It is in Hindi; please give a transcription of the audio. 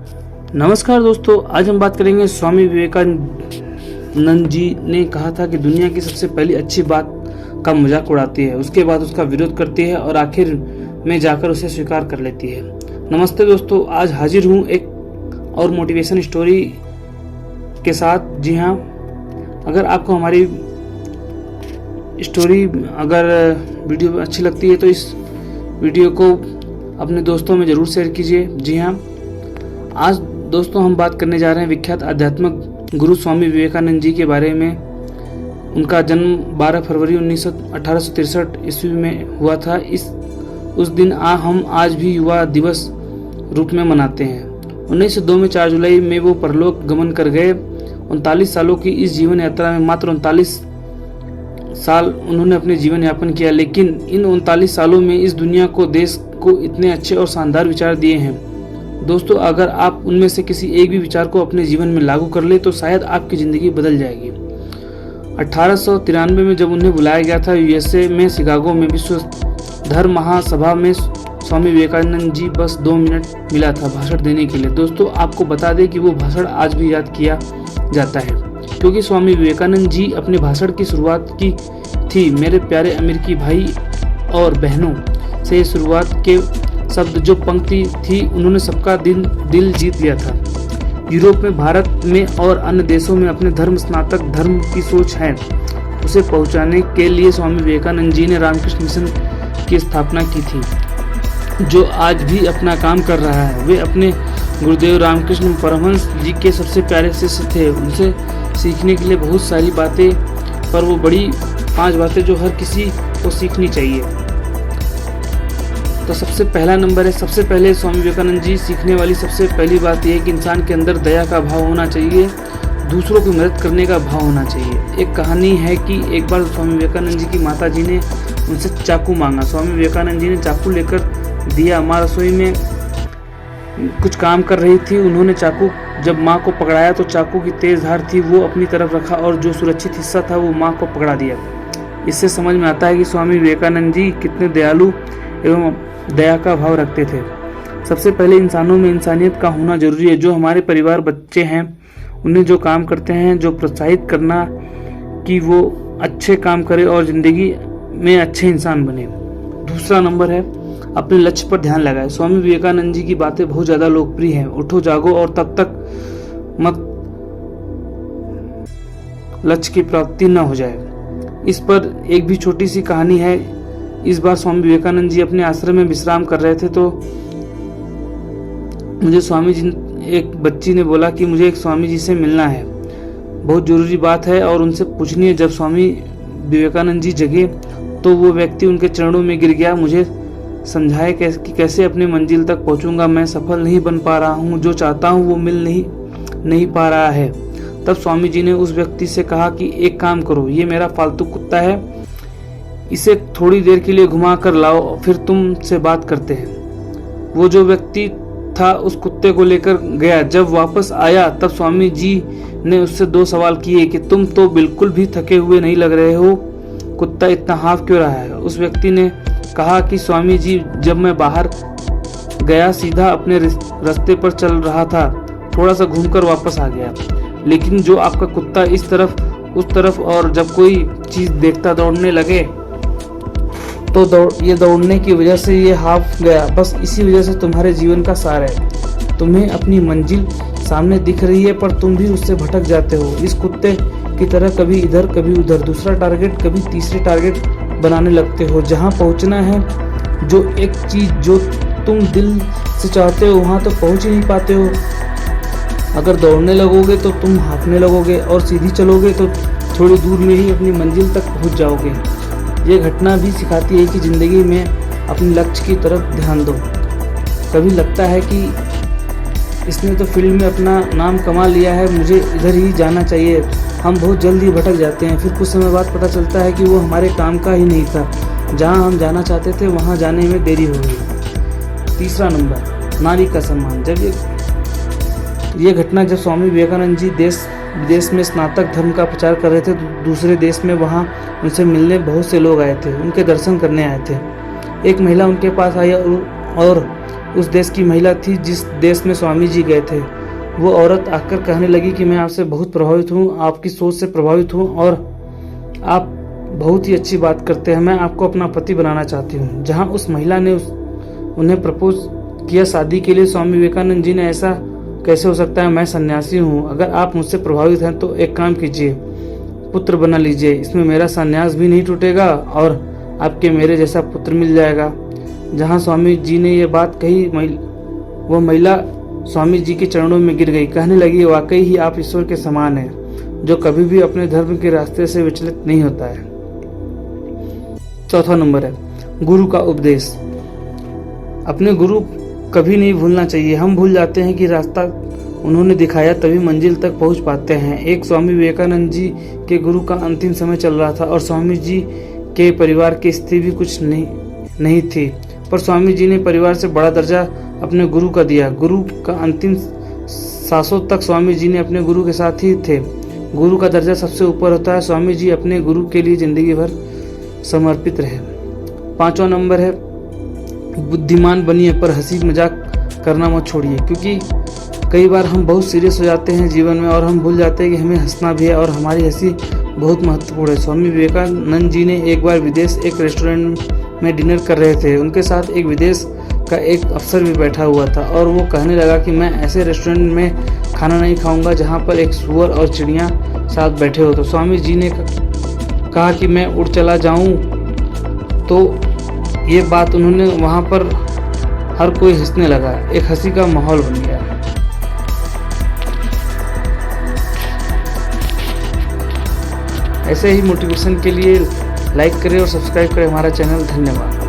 नमस्कार दोस्तों, आज हम बात करेंगे स्वामी विवेकानंद जी ने कहा था कि दुनिया की सबसे पहली अच्छी बात का मजाक उड़ाती है, उसके बाद उसका विरोध करती है और आखिर में जाकर उसे स्वीकार कर लेती है। नमस्ते दोस्तों, आज हाजिर हूँ एक और मोटिवेशन स्टोरी के साथ। जी हाँ, अगर आपको हमारी स्टोरी वीडियो अच्छी लगती है तो इस वीडियो को अपने दोस्तों में ज़रूर शेयर कीजिए। जी हाँ, आज दोस्तों हम बात करने जा रहे हैं विख्यात आध्यात्मिक गुरु स्वामी विवेकानंद जी के बारे में। उनका जन्म 12 फरवरी 1863 ईस्वी में हुआ था। उस दिन हम आज भी युवा दिवस रूप में मनाते हैं। 1902 में 4 जुलाई में वो परलोक गमन कर गए। 39 सालों की इस जीवन यात्रा में मात्र 39 साल उन्होंने अपने जीवन यापन किया, लेकिन इन 39 सालों में इस दुनिया को, देश को इतने अच्छे और शानदार विचार दिए हैं। दोस्तों, अगर आप उनमें से किसी एक भी विचार को अपने जीवन में लागू कर ले तो शायद आपकी ज़िंदगी बदल जाएगी। 1893 में जब उन्हें बुलाया गया था यूएसए में शिकागो में विश्व धर्म महासभा में, स्वामी विवेकानंद जी बस 2 मिनट मिला था भाषण देने के लिए। दोस्तों, आपको बता दें कि वो भाषण आज भी याद किया जाता है, क्योंकि स्वामी विवेकानंद जी अपने भाषण की शुरुआत की थी, मेरे प्यारे अमेरिकी भाई और बहनों से। शुरुआत के शब्द जो पंक्ति थी, उन्होंने सबका दिल जीत लिया था। यूरोप में, भारत में और अन्य देशों में अपने धर्म स्नातक धर्म की सोच है, उसे पहुंचाने के लिए स्वामी विवेकानंद जी ने रामकृष्ण मिशन की स्थापना की थी, जो आज भी अपना काम कर रहा है। वे अपने गुरुदेव रामकृष्ण परमहंस जी के सबसे प्यारे शिष्य थे। उनसे सीखने के लिए बहुत सारी बातें, पर वो बड़ी 5 बातें जो हर किसी को सीखनी चाहिए। तो सबसे पहला नंबर है, सबसे पहले स्वामी विवेकानंद जी सीखने वाली सबसे पहली बात यह है कि इंसान के अंदर दया का भाव होना चाहिए, दूसरों की मदद करने का भाव होना चाहिए। एक कहानी है कि एक बार स्वामी विवेकानंद जी की माता जी ने उनसे चाकू मांगा। स्वामी विवेकानंद जी ने चाकू लेकर दिया। माँ रसोई में कुछ काम कर रही थी। उन्होंने चाकू जब माँ को पकड़ाया तो चाकू की तेज धार थी, वो अपनी तरफ रखा और जो सुरक्षित हिस्सा था वो माँ को पकड़ा दिया। इससे समझ में आता है कि स्वामी विवेकानंद जी कितने दयालु एवं दया का भाव रखते थे। सबसे पहले इंसानों में इंसानियत का होना जरूरी है। जो हमारे परिवार बच्चे हैं, उन्हें जो काम करते हैं, जो प्रोत्साहित करना कि वो अच्छे काम करे और जिंदगी में अच्छे इंसान बने। दूसरा नंबर है, अपने लक्ष्य पर ध्यान लगाए। स्वामी विवेकानंद जी की बातें बहुत ज्यादा लोकप्रिय हैं। उठो जागो और तब तक मत लक्ष्य की प्राप्ति न हो जाए। इस पर एक भी छोटी सी कहानी है। इस बार स्वामी विवेकानंद जी अपने आश्रम में विश्राम कर रहे थे तो मुझे स्वामी जी, एक बच्ची ने बोला कि मुझे एक स्वामी जी से मिलना है, बहुत जरूरी बात है और उनसे पूछनी है। जब स्वामी विवेकानंद जी जगे तो वो व्यक्ति उनके चरणों में गिर गया। मुझे समझाए कि कैसे अपनी मंजिल तक पहुंचूंगा, मैं सफल नहीं बन पा रहा हूं, जो चाहता हूं वो मिल नहीं पा रहा है। तब स्वामी जी ने उस व्यक्ति से कहा कि एक काम करो, ये मेरा पालतू कुत्ता है, इसे थोड़ी देर के लिए घुमा कर लाओ, फिर तुमसे बात करते हैं। वो जो व्यक्ति था उस कुत्ते को लेकर गया। जब वापस आया तब स्वामी जी ने उससे 2 सवाल किए कि तुम तो बिल्कुल भी थके हुए नहीं लग रहे हो, कुत्ता इतना हाफ क्यों रहा है। उस व्यक्ति ने कहा कि स्वामी जी, जब मैं बाहर गया सीधा अपने रास्ते पर चल रहा था, थोड़ा सा घूमकर वापस आ गया, लेकिन जो आपका कुत्ता इस तरफ उस तरफ और जब कोई चीज देखता दौड़ने लगे तो ये दौड़ने की वजह से ये हाफ गया। बस इसी वजह से तुम्हारे जीवन का सार है। तुम्हें अपनी मंजिल सामने दिख रही है पर तुम भी उससे भटक जाते हो, इस कुत्ते की तरह कभी इधर कभी उधर, दूसरा टारगेट कभी तीसरे टारगेट बनाने लगते हो। जहां पहुंचना है, जो एक चीज जो तुम दिल से चाहते हो, वहां तो पहुंच ही नहीं पाते हो। अगर दौड़ने लगोगे तो तुम हाँफने लगोगे और सीधी चलोगे तो थोड़ी दूर में ही अपनी मंजिल तक पहुंच जाओगे। ये घटना भी सिखाती है कि जिंदगी में अपने लक्ष्य की तरफ ध्यान दो। कभी लगता है कि इसने तो फील्ड में अपना नाम कमा लिया है, मुझे इधर ही जाना चाहिए। हम बहुत जल्दी भटक जाते हैं, फिर कुछ समय बाद पता चलता है कि वो हमारे काम का ही नहीं था। जहां हम जाना चाहते थे वहां जाने में देरी हो गई। तीसरा नंबर, नारी का सम्मान। जब ये घटना जब स्वामी विवेकानंद जी देश विदेश में स्नातक धर्म का प्रचार कर रहे थे तो दूसरे देश में वहाँ उनसे मिलने बहुत से लोग आए थे, उनके दर्शन करने आए थे। एक महिला उनके पास आई और उस देश की महिला थी जिस देश में स्वामी जी गए थे। वो औरत आकर कहने लगी कि मैं आपसे बहुत प्रभावित हूँ, आपकी सोच से प्रभावित हूँ और आप बहुत ही अच्छी बात करते हैं। मैं आपको अपना पति बनाना चाहती हूँ। जहाँ उस महिला ने उन्हें प्रपोज किया शादी के लिए। स्वामी विवेकानंद जी ने ऐसा कैसे हो सकता है, मैं सन्यासी हूँ, अगर आप मुझसे प्रभावित हैं तो एक काम कीजिए, पुत्र बना लीजिए, इसमें मेरा सन्यास भी नहीं टूटेगा और आपके मेरे जैसा पुत्र मिल जाएगा। जहाँ स्वामी जी ने ये बात कही, वो महिला स्वामी जी के चरणों में गिर गई, कहने लगी वाकई ही आप ईश्वर के समान हैं, जो कभी भी अपने धर्म के रास्ते से विचलित नहीं होता है। चौथा नंबर है गुरु का उपदेश। अपने गुरु कभी नहीं भूलना चाहिए। हम भूल जाते हैं कि रास्ता उन्होंने दिखाया तभी मंजिल तक पहुंच पाते हैं। एक स्वामी विवेकानंद जी के गुरु का अंतिम समय चल रहा था और स्वामी जी के परिवार की स्थिति भी कुछ नहीं थी, पर स्वामी जी ने परिवार से बड़ा दर्जा अपने गुरु का दिया। गुरु का अंतिम सांसों तक स्वामी जी ने अपने गुरु के साथ ही थे। गुरु का दर्जा सबसे ऊपर होता है। स्वामी जी अपने गुरु के लिए जिंदगी भर समर्पित रहे। पांचवा नंबर है बुद्धिमान बनिए पर हंसी मजाक करना मत छोड़िए, क्योंकि कई बार हम बहुत सीरियस हो जाते हैं जीवन में और हम भूल जाते हैं कि हमें हंसना भी है और हमारी हंसी बहुत महत्वपूर्ण है। स्वामी विवेकानंद जी ने एक बार विदेश एक रेस्टोरेंट में डिनर कर रहे थे। उनके साथ एक विदेश का एक अफसर भी बैठा हुआ था और वो कहने लगा कि मैं ऐसे रेस्टोरेंट में खाना नहीं खाऊंगा जहाँ पर एक सूअर और चिड़िया साथ बैठे हो। तो स्वामी जी ने कहा कि मैं उड़ चला जाऊं। तो ये बात उन्होंने वहाँ पर हर कोई हंसने लगा, एक हंसी का माहौल बन गया। ऐसे ही मोटिवेशन के लिए लाइक करें और सब्सक्राइब करें हमारा चैनल। धन्यवाद।